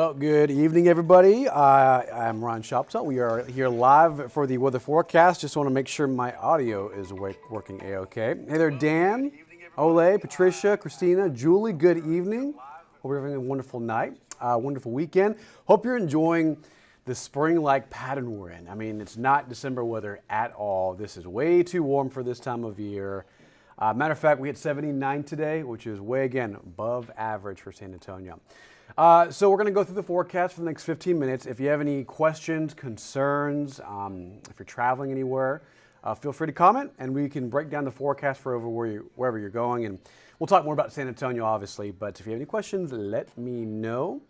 Well, good evening, everybody. I'm Ron Shoptaugh. We are here live for the weather forecast. Just want to make sure my audio is working A-OK. Hey there, Dan, Ole, Patricia, Christina, Julie, good evening. Hope you're having a wonderful night, wonderful weekend. Hope you're enjoying the spring-like pattern we're in. I mean, it's not December weather at all. This is way too warm for this time of year. Matter of fact, we hit 79 today, which is way, again, above average for San Antonio. So we're going to go through the forecast for the next 15 minutes. If you have any questions, concerns, if you're traveling anywhere, feel free to comment, and we can break down the forecast for wherever you're going. And we'll talk more about San Antonio, obviously. But if you have any questions, let me know.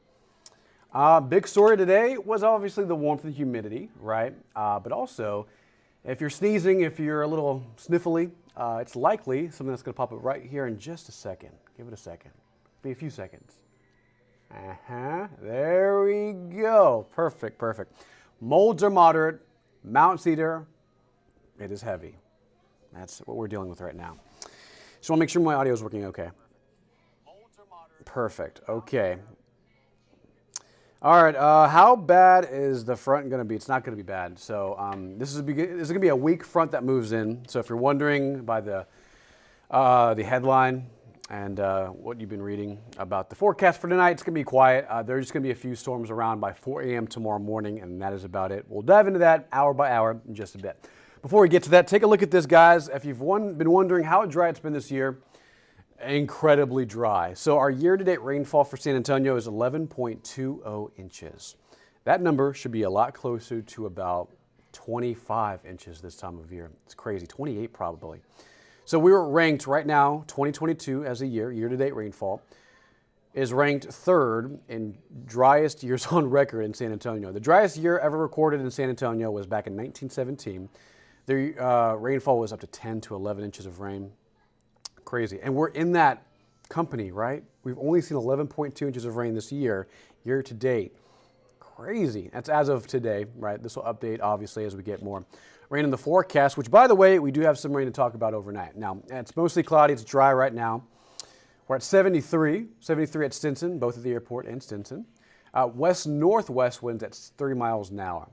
Big story today was obviously the warmth and humidity, right? But also, if you're sneezing, if you're a little sniffly, it's likely something that's going to pop up right here in just a second. Give it a second. Be a few seconds. There we go. Perfect, perfect. Molds are moderate. Mount Cedar, it is heavy. That's what we're dealing with right now. Just want to make sure my audio is working okay. Perfect. Okay. All right. How bad is the front going to be? It's not going to be bad. So this is going to be a weak front that moves in. So if you're wondering by the headline and what you've been reading about the forecast for tonight, it's going to be quiet. There's just going to be a few storms around by 4 a.m. tomorrow morning, and that is about it. We'll dive into that hour by hour in just a bit. Before we get to that, take a look at this, guys. If you've been wondering how dry it's been this year, incredibly dry. So our year-to-date rainfall for San Antonio is 11.20 inches. That number should be a lot closer to about 25 inches this time of year. It's crazy, 28 probably. So we were ranked right now, 2022 as a year-to-date rainfall, is ranked third in driest years on record in San Antonio. The driest year ever recorded in San Antonio was back in 1917. The rainfall was up to 10 to 11 inches of rain. Crazy. And we're in that company, right? We've only seen 11.2 inches of rain this year to date. Crazy. That's as of today, right? This will update, obviously, as we get more rain in the forecast, which, by the way, we do have some rain to talk about overnight. Now, it's mostly cloudy. It's dry right now. We're at 73 at Stinson, both at the airport and Stinson. West-northwest winds at 30 miles an hour.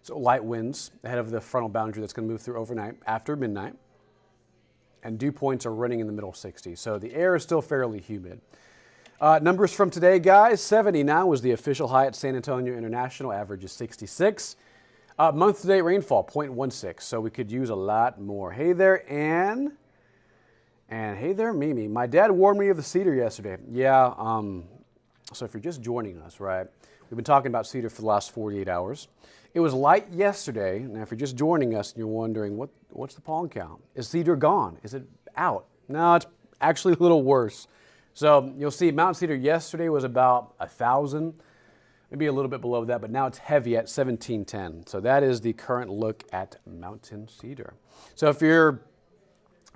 So light winds ahead of the frontal boundary that's going to move through overnight after midnight. And dew points are running in the middle 60s. So the air is still fairly humid. Numbers from today, guys. 79 was the official high at San Antonio International. Average is 66. Month-to-date rainfall, 0.16. So we could use a lot more. Hey there, Ann. And hey there, Mimi. My dad warned me of the cedar yesterday. Yeah, so if you're just joining us, right, we've been talking about cedar for the last 48 hours. It was light yesterday. Now, if you're just joining us and you're wondering, what's the pollen count? Is cedar gone? Is it out? No, it's actually a little worse. So you'll see Mount Cedar yesterday was about 1,000, maybe a little bit below that, but now it's heavy at 1,710. So that is the current look at Mountain Cedar. So if you're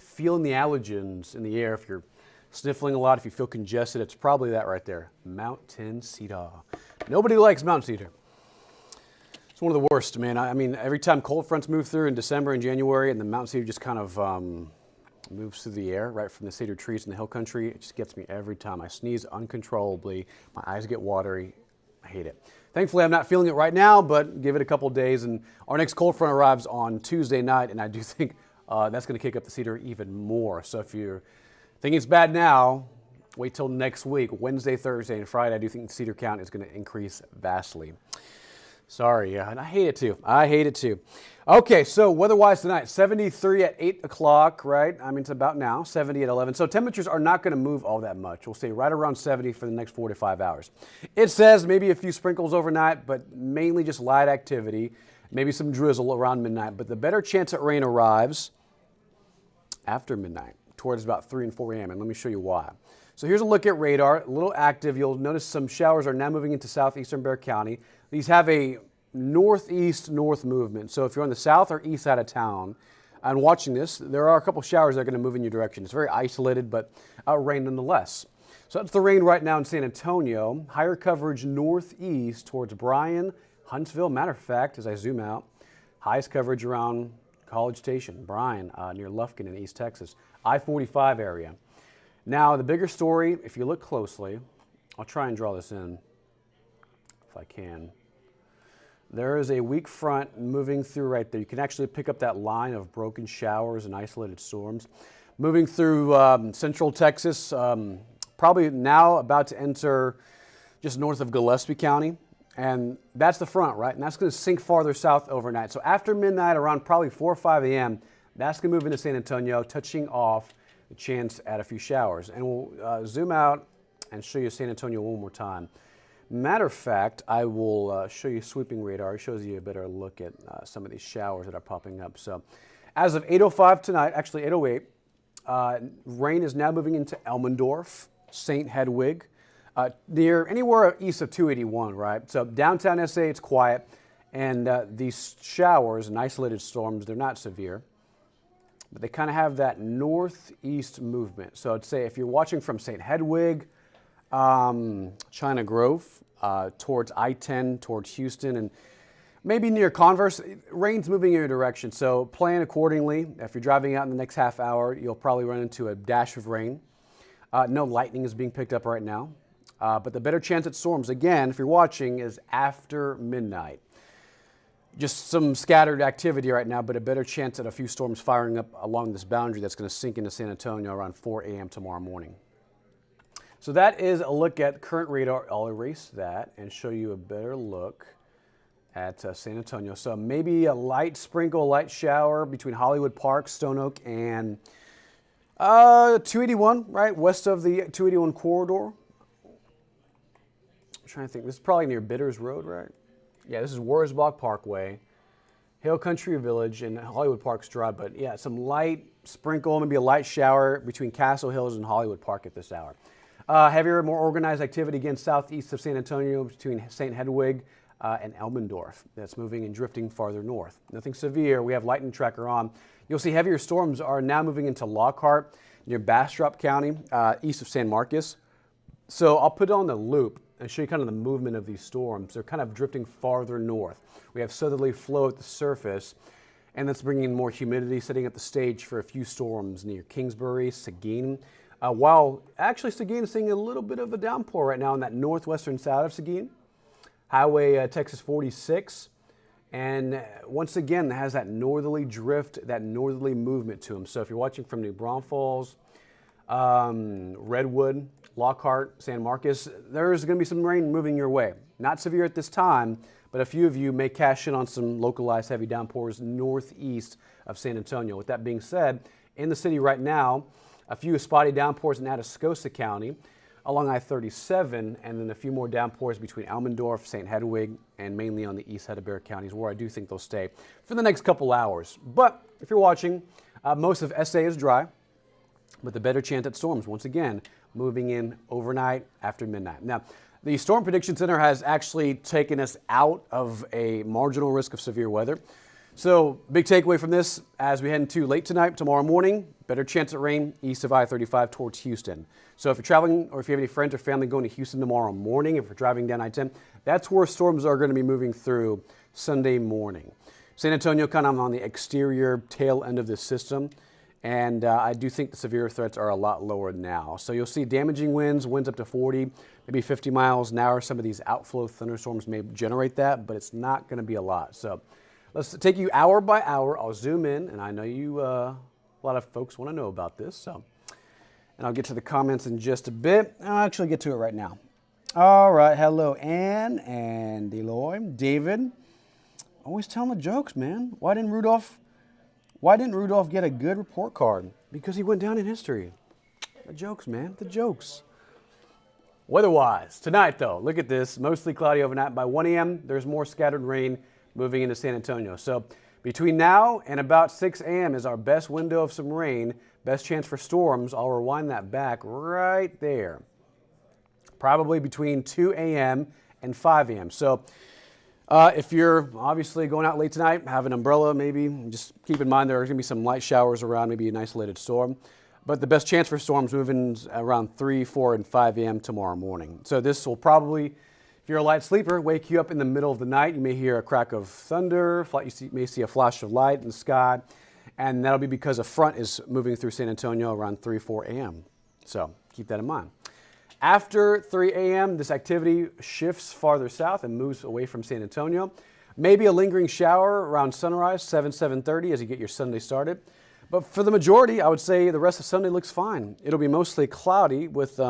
feeling the allergens in the air, if you're sniffling a lot, if you feel congested, it's probably that right there, Mountain Cedar. Nobody likes Mountain Cedar. It's one of the worst, man. I mean, every time cold fronts move through in December and January, and the mountain cedar just kind of moves through the air, right from the cedar trees in the hill country, it just gets me every time. I sneeze uncontrollably. My eyes get watery. I hate it. Thankfully, I'm not feeling it right now, but give it a couple days, and our next cold front arrives on Tuesday night, and I do think that's going to kick up the cedar even more. So if you're thinking it's bad now, wait till next week, Wednesday, Thursday, and Friday. I do think the cedar count is going to increase vastly. Sorry, yeah, and I hate it too. I hate it too. Okay, so weather-wise tonight, 73 at 8 o'clock, right? I mean, it's about now, 70 at 11. So temperatures are not going to move all that much. We'll stay right around 70 for the next 4 to 5 hours. It says maybe a few sprinkles overnight, but mainly just light activity, maybe some drizzle around midnight. But the better chance at rain arrives after midnight, towards about 3 and 4 a.m., and let me show you why. So here's a look at radar, a little active. You'll notice some showers are now moving into southeastern Bexar County. These have a northeast-north movement. So if you're on the south or east side of town and watching this, there are a couple showers that are going to move in your direction. It's very isolated, but rain nonetheless. So that's the rain right now in San Antonio. Higher coverage northeast towards Bryan, Huntsville. Matter of fact, as I zoom out, highest coverage around College Station, Bryan, near Lufkin in East Texas. I-45 area. Now, the bigger story, if you look closely, I'll try and draw this in. if I can. There is a weak front moving through right there. You can actually pick up that line of broken showers and isolated storms. Moving through central Texas, probably now about to enter just north of Gillespie County. And that's the front, right? And that's going to sink farther south overnight. So after midnight, around probably 4 or 5 a.m., that's going to move into San Antonio, touching off the chance at a few showers. And we'll zoom out and show you San Antonio one more time. Matter of fact, I will show you sweeping radar. It shows you a better look at some of these showers that are popping up. So as of 8:05 tonight, actually 8:08, rain is now moving into Elmendorf, St. Hedwig, near anywhere east of 281, right? So downtown SA, it's quiet. And these showers and isolated storms, they're not severe, but they kind of have that northeast movement. So I'd say if you're watching from St. Hedwig, China Grove, towards I-10, towards Houston, and maybe near Converse, rain's moving in your direction. So plan accordingly. If you're driving out in the next half hour, you'll probably run into a dash of rain. No lightning is being picked up right now. But the better chance at storms, again, if you're watching, is after midnight. Just some scattered activity right now, but a better chance at a few storms firing up along this boundary that's going to sink into San Antonio around 4 a.m. tomorrow morning. So that is a look at current radar. I'll erase that and show you a better look at San Antonio. So maybe a light sprinkle, light shower between Hollywood Park, Stone Oak, and 281, right, west of the 281 corridor. I'm trying to think. This is probably near Bitters Road, right? Yeah, this is Wurzbach Parkway, Hill Country Village, and Hollywood Park's Drive. But yeah, some light sprinkle, maybe a light shower between Castle Hills and Hollywood Park at this hour. Heavier, more organized activity again southeast of San Antonio between St. Hedwig and Elmendorf. That's moving and drifting farther north. Nothing severe. We have lightning tracker on. You'll see heavier storms are now moving into Lockhart near Bastrop County, east of San Marcos. So I'll put it on the loop and show you kind of the movement of these storms. They're kind of drifting farther north. We have southerly flow at the surface, and that's bringing in more humidity, setting up the stage for a few storms near Kingsbury, Seguin. While actually Seguin is seeing a little bit of a downpour right now in that northwestern side of Seguin. Highway Texas 46. And once again, it has that northerly drift, that northerly movement to them. So if you're watching from New Braunfels, Redwood, Lockhart, San Marcos, there's going to be some rain moving your way. Not severe at this time, but a few of you may cash in on some localized heavy downpours northeast of San Antonio. With that being said, in the city right now, a few spotty downpours in Atascosa County along I-37, and then a few more downpours between Elmendorf, St. Hedwig, and mainly on the east side of Bexar counties, where I do think they'll stay for the next couple hours. But if you're watching, most of SA is dry, with a better chance at storms, once again, moving in overnight after midnight. Now, the Storm Prediction Center has actually taken us out of a marginal risk of severe weather. So, big takeaway from this, as we head into late tonight, tomorrow morning, better chance at rain east of I-35 towards Houston. So if you're traveling or if you have any friends or family going to Houston tomorrow morning, if you're driving down I-10, that's where storms are going to be moving through Sunday morning. San Antonio kind of on the exterior tail end of this system, and I do think the severe threats are a lot lower now. So you'll see damaging winds up to 40, maybe 50 miles an hour. Some of these outflow thunderstorms may generate that, but it's not going to be a lot. So let's take you hour by hour. I'll zoom in, and I know you, a lot of folks want to know about this. So, and I'll get to the comments in just a bit. I'll actually get to it right now. All right, hello, Ann and Eloy, David. Always telling the jokes, man. Why didn't Rudolph get a good report card? Because he went down in history. The jokes, man, the jokes. Weather-wise, tonight though, look at this. Mostly cloudy overnight. By 1 a.m., there's more scattered rain moving into San Antonio. So between now and about 6 a.m. is our best window of some rain, best chance for storms. I'll rewind that back right there. Probably between 2 a.m. and 5 a.m. So if you're obviously going out late tonight, have an umbrella maybe. Just keep in mind there are going to be some light showers around, maybe an isolated storm. But the best chance for storms moving around 3, 4, and 5 a.m. tomorrow morning. So this will probably, if you're a light sleeper, wake you up in the middle of the night. You may hear a crack of thunder. You may see a flash of light in the sky. And that'll be because a front is moving through San Antonio around 3, 4 a.m. So keep that in mind. After 3 a.m., this activity shifts farther south and moves away from San Antonio. Maybe a lingering shower around sunrise, 7:30 as you get your Sunday started. But for the majority, I would say the rest of Sunday looks fine. It'll be mostly cloudy with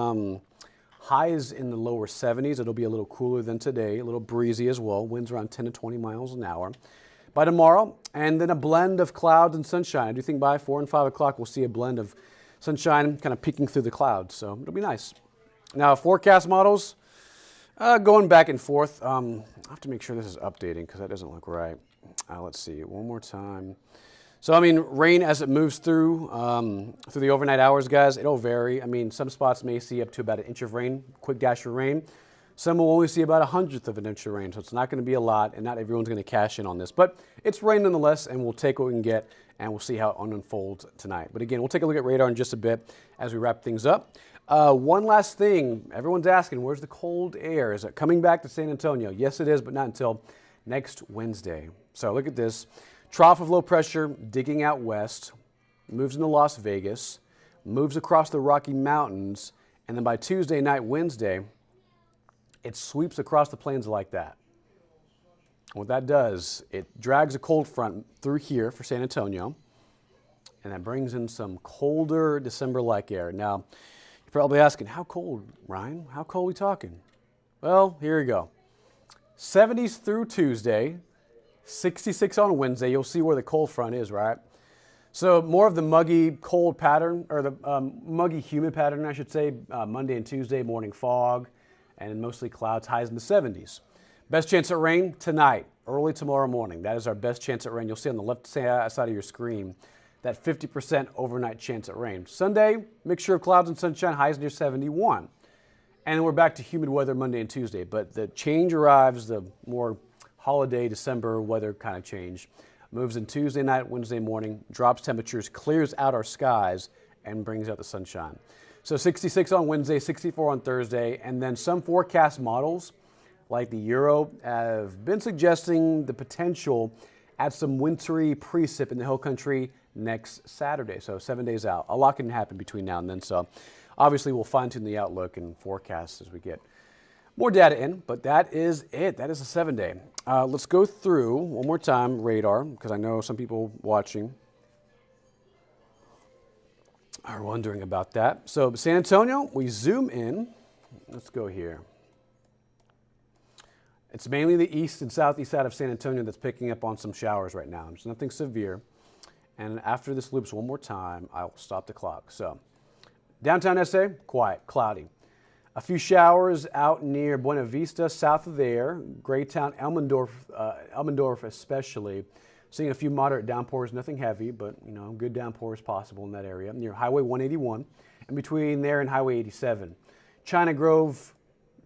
highs in the lower 70s. It'll be a little cooler than today, a little breezy as well. Winds around 10 to 20 miles an hour by tomorrow. And then a blend of clouds and sunshine. I do think by 4 and 5 o'clock we'll see a blend of sunshine kind of peeking through the clouds. So it'll be nice. Now, forecast models, going back and forth. I have to make sure this is updating because that doesn't look right. Let's see, one more time. So, I mean, rain as it moves through the overnight hours, guys, it'll vary. I mean, some spots may see up to about an inch of rain, quick dash of rain. Some will only see about 1/100th of an inch of rain, so it's not going to be a lot, and not everyone's going to cash in on this. But it's rain nonetheless, and we'll take what we can get, and we'll see how it unfolds tonight. But again, we'll take a look at radar in just a bit as we wrap things up. One last thing, everyone's asking, where's the cold air? Is it coming back to San Antonio? Yes, it is, but not until next Wednesday. So look at this. Trough of low pressure digging out west, moves into Las Vegas, moves across the Rocky Mountains, and then by Tuesday night, Wednesday, it sweeps across the plains like that. What that does, it drags a cold front through here for San Antonio, and that brings in some colder December-like air. Now, you're probably asking, how cold, Ryan? How cold are we talking? Well, here you go. 70s through Tuesday, 66 on Wednesday. You'll see where the cold front is, right? So more of the muggy cold pattern, or the muggy humid pattern, I should say, Monday and Tuesday, morning fog, and mostly clouds, highs in the 70s. Best chance at rain tonight, early tomorrow morning. That is our best chance at rain. You'll see on the left side of your screen that 50% overnight chance at rain. Sunday, mixture of clouds and sunshine, highs near 71. And we're back to humid weather Monday and Tuesday. But the change arrives, the more holiday December weather kind of change. Moves in Tuesday night, Wednesday morning, drops temperatures, clears out our skies, and brings out the sunshine. So 66 on Wednesday, 64 on Thursday, and then some forecast models, like the Euro, have been suggesting the potential at some wintry precip in the hill country next Saturday, so 7 days out. A lot can happen between now and then, so obviously we'll fine-tune the outlook and forecast as we get more data in, but that is it. That is a 7-day. Let's go through one more time radar, because I know some people watching are wondering about that. So San Antonio, we zoom in. Let's go here. It's mainly the east and southeast side of San Antonio that's picking up on some showers right now. There's nothing severe. And after this loops one more time, I will stop the clock. So downtown SA, quiet, cloudy. A few showers out near Buena Vista, south of there. Graytown, Elmendorf especially. Seeing a few moderate downpours, nothing heavy, but good downpours possible in that area. Near Highway 181 and between there and Highway 87. China Grove,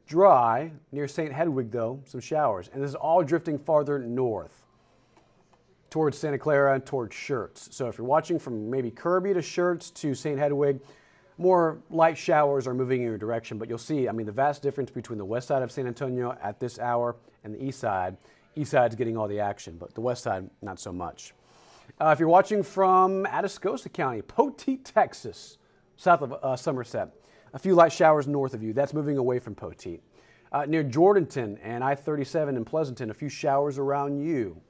dry. Near St. Hedwig, though, some showers. And this is all drifting farther north towards Santa Clara and towards Schertz. So if you're watching from maybe Kirby to Schertz to St. Hedwig, more light showers are moving in your direction. But you'll see, the vast difference between the west side of San Antonio at this hour and the east side. East side's getting all the action, but the west side, not so much. If you're watching from Atascosa County, Poteet, Texas, south of Somerset, a few light showers north of you. That's moving away from Poteet. Near Jordanton and I-37 in Pleasanton, a few showers around you.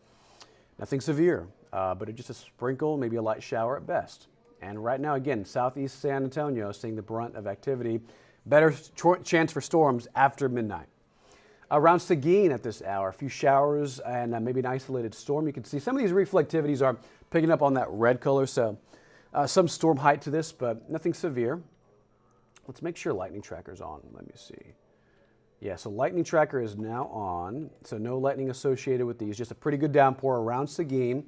Nothing severe, but just a sprinkle, maybe a light shower at best. And right now, again, southeast San Antonio seeing the brunt of activity. Better chance for storms after midnight. Around Seguin at this hour, a few showers and maybe an isolated storm. You can see some of these reflectivities are picking up on that red color, so some storm height to this, but nothing severe. Let's make sure lightning tracker's on. Let me see. Yeah, so lightning tracker is now on, so no lightning associated with these. Just a pretty good downpour around Seguin,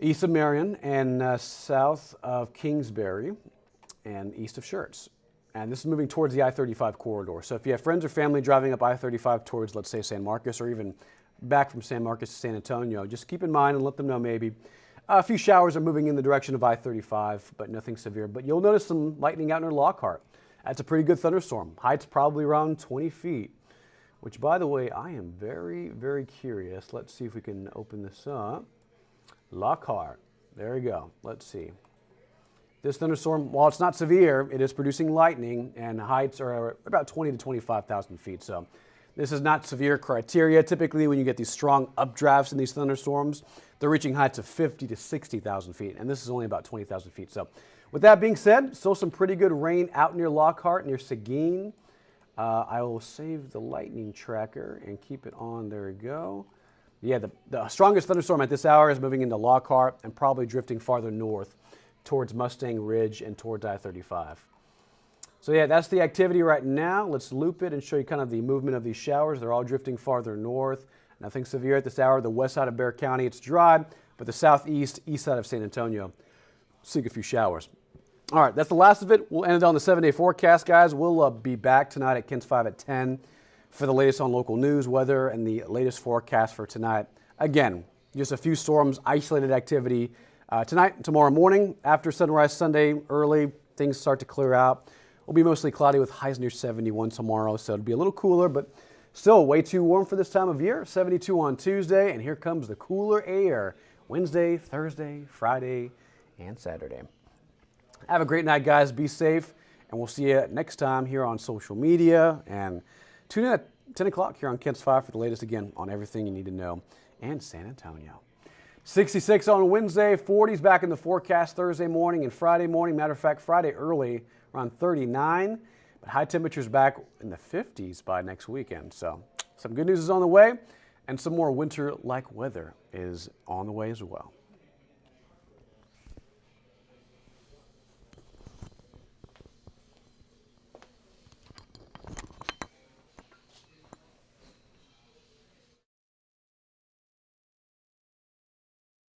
east of Marion, and south of Kingsbury, and east of Schertz. And this is moving towards the I-35 corridor. So if you have friends or family driving up I-35 towards, let's say, San Marcos, or even back from San Marcos to San Antonio, just keep in mind and let them know maybe. A few showers are moving in the direction of I-35, but nothing severe. But you'll notice some lightning out near Lockhart. That's a pretty good thunderstorm. Height's probably around 20 feet, which, by the way, I am very, very curious. Let's see if we can open this up. Lockhart. There we go. Let's see. This thunderstorm, while it's not severe, it is producing lightning, and heights are about 20 to 25,000 feet. So this is not severe criteria. Typically, when you get these strong updrafts in these thunderstorms, they're reaching heights of 50 to 60,000 feet, and this is only about 20,000 feet. So with that being said, still some pretty good rain out near Lockhart, near Seguin. I will save the lightning tracker and keep it on. There we go. Yeah, the strongest thunderstorm at this hour is moving into Lockhart and probably drifting farther north towards Mustang Ridge and towards I-35. So yeah, that's the activity right now. Let's loop it and show you kind of the movement of these showers. They're all drifting farther north. Nothing severe at this hour. The west side of Bexar County, it's dry, but the southeast, east side of San Antonio, seeing a few showers. All right, that's the last of it. We'll end it on the 7-day forecast, guys. We'll be back tonight at KENS 5 at 10 for the latest on local news, weather, and the latest forecast for tonight. Again, just a few storms, isolated activity. Tonight and tomorrow morning, after sunrise Sunday early, things start to clear out. It'll be mostly cloudy with highs near 71 tomorrow, so it'll be a little cooler, but still way too warm for this time of year. 72 on Tuesday, and here comes the cooler air Wednesday, Thursday, Friday, and Saturday. Have a great night, guys. Be safe, and we'll see you next time here on social media. And tune in at 10 o'clock here on KENS 5 for the latest, again, on everything you need to know in San Antonio. 66 on Wednesday, 40s back in the forecast Thursday morning and Friday morning. Matter of fact, Friday early, around 39. But high temperatures back in the 50s by next weekend. So some good news is on the way, and some more winter-like weather is on the way as well.